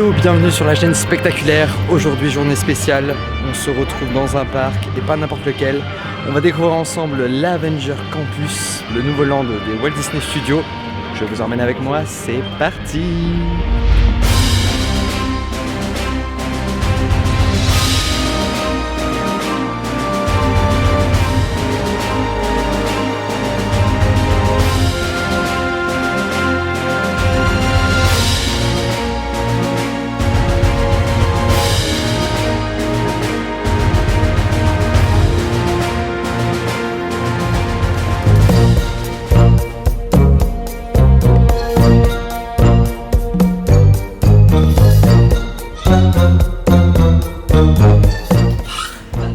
Hello, bienvenue sur la chaîne Spectaculaire. Aujourd'hui, journée spéciale. On se retrouve dans un parc et pas n'importe lequel. On va découvrir ensemble l'Avenger Campus, le nouveau land des Walt Disney Studios. Je vous emmène avec moi, c'est parti!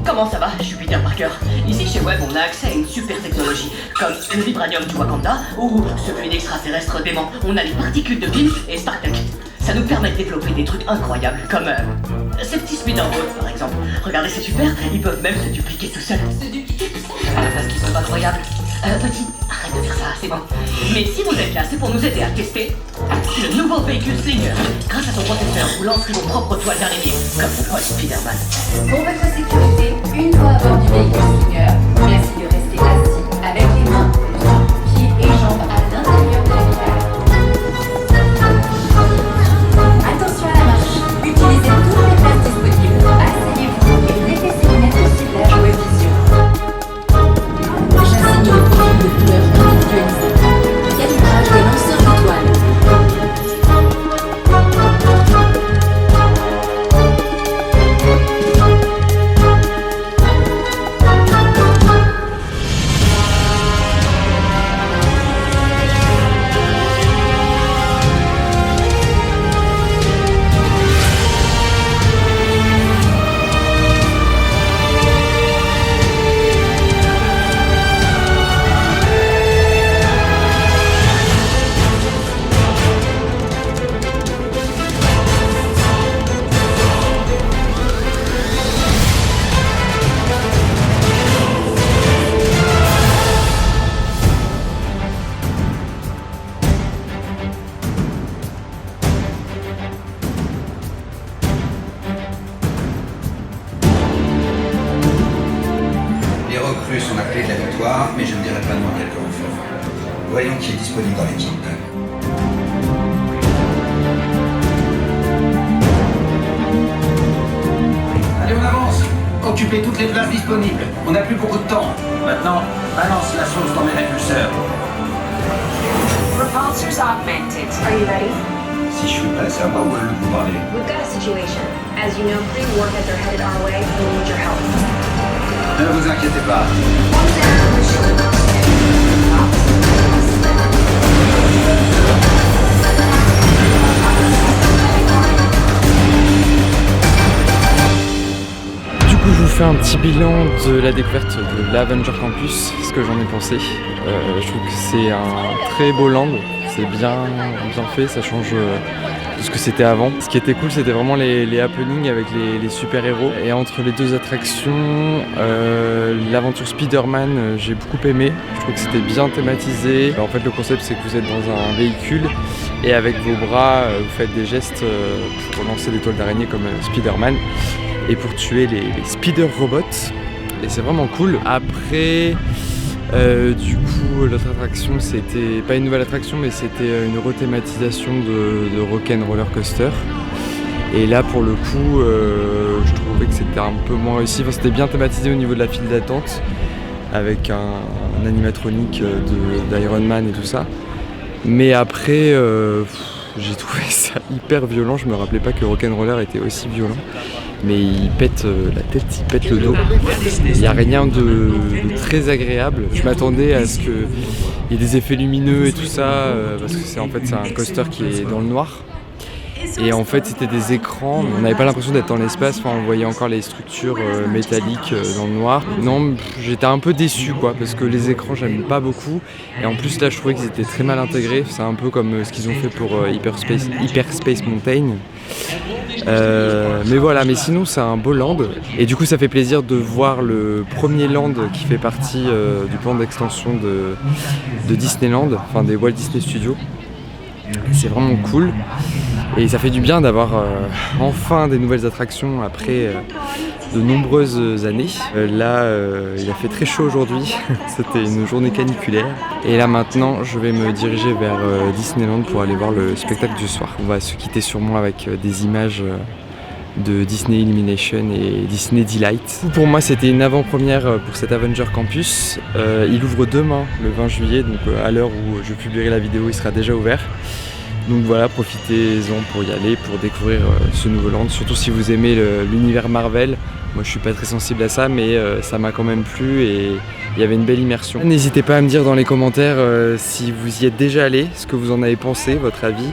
Comment ça va? Je suis Peter Parker. Ici chez Web, on a accès à une super technologie, comme le vibranium du Wakanda ou ce fluide extraterrestre dément. On a les particules de Pym et Spartak. Ça nous permet de développer des trucs incroyables, comme ces petits Spider-Bots par exemple. Regardez, c'est super, ils peuvent même se dupliquer tout seuls. Se dupliquer tout seuls? Parce qu'ils sont incroyables. Petit, arrête de faire ça, c'est bon. Mais si vous êtes là, c'est pour nous aider à tester le nouveau véhicule Slinger. Grâce à son processeur, vous lancerez vos propres toiles d'araignée, comme pour Spider-Man. Pour votre sécurité, une fois à bord du véhicule Slinger, merci de rester assis avec les mains, pieds et jambes à l'intérieur de la village. Attention à la marche, utilisez toutes les places disponibles. Asseyez-vous et mettez ces lunettes au ciblage Web Vision. J'assigne le profil de couleur individualisé. Calibrage des lanceurs d'étoiles. Les recrues sont la clé de la victoire, mais je ne dirai pas non à quelques renforts. Voyons qui est disponible dans l'équipe. Allez, on avance. Occupez toutes les places disponibles. On n'a plus beaucoup de temps. Maintenant, balance la sauce dans mes répulseurs. Repulsors augmented. Are you ready? Si je suis prêt, c'est à moi ou à lui vous parler. We've got a situation. As you know, 3 warheads are headed our way. We need your help. Ne vous inquiétez pas. Du coup, je vous fais un petit bilan de la découverte de l'Avenger Campus, ce que j'en ai pensé. Je trouve que c'est un très beau land, c'est bien fait, ça change de ce que c'était avant. Ce qui était cool, c'était vraiment les happenings avec les super-héros. Et entre les deux attractions, l'aventure Spider-Man, j'ai beaucoup aimé. Je trouve que c'était bien thématisé. En fait, le concept, c'est que vous êtes dans un véhicule et avec vos bras, vous faites des gestes pour lancer des toiles d'araignée comme Spider-Man et pour tuer les Spider-Robots. Et c'est vraiment cool. Après, du coup, l'autre attraction, c'était pas une nouvelle attraction, mais c'était une rethématisation de Rock'n'Roller Coaster. Et là, pour le coup, je trouvais que c'était un peu moins réussi. Enfin, c'était bien thématisé au niveau de la file d'attente, avec un animatronique d'Iron Man et tout ça. Mais après, j'ai trouvé ça hyper violent. Je me rappelais pas que Rock'n'Roller était aussi violent. Mais il pète la tête, il pète le dos. Il n'y a rien de très agréable. Je m'attendais à ce qu'il y ait des effets lumineux et tout ça, parce que c'est un coaster qui est dans le noir. Et en fait, c'était des écrans. On n'avait pas l'impression d'être dans l'espace. Enfin, on voyait encore les structures métalliques dans le noir. Non, j'étais un peu déçu, quoi, parce que les écrans, j'aime pas beaucoup. Et en plus, là, je trouvais qu'ils étaient très mal intégrés. C'est un peu comme ce qu'ils ont fait pour Hyperspace Mountain. Mais voilà, mais sinon c'est un beau land et du coup ça fait plaisir de voir le premier land qui fait partie du plan d'extension de Disneyland, enfin des Walt Disney Studios. C'est vraiment cool. Et ça fait du bien d'avoir enfin des nouvelles attractions après de nombreuses années. Là, il a fait très chaud aujourd'hui, c'était une journée caniculaire. Et là maintenant, je vais me diriger vers Disneyland pour aller voir le spectacle du soir. On va se quitter sûrement avec des images de Disney Illumination et Disney Delight. Pour moi, c'était une avant-première pour cet Avenger Campus. Il ouvre demain, le 20 juillet, donc à l'heure où je publierai la vidéo, il sera déjà ouvert. Donc voilà, profitez-en pour y aller, pour découvrir ce nouveau land, surtout si vous aimez l'univers Marvel. Moi je suis pas très sensible à ça, mais ça m'a quand même plu et il y avait une belle immersion. N'hésitez pas à me dire dans les commentaires si vous y êtes déjà allé, ce que vous en avez pensé, votre avis,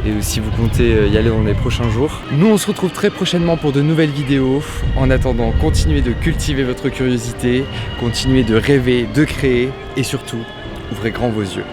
et si vous comptez y aller dans les prochains jours. Nous on se retrouve très prochainement pour de nouvelles vidéos. En attendant, continuez de cultiver votre curiosité, continuez de rêver, de créer, et surtout, ouvrez grand vos yeux.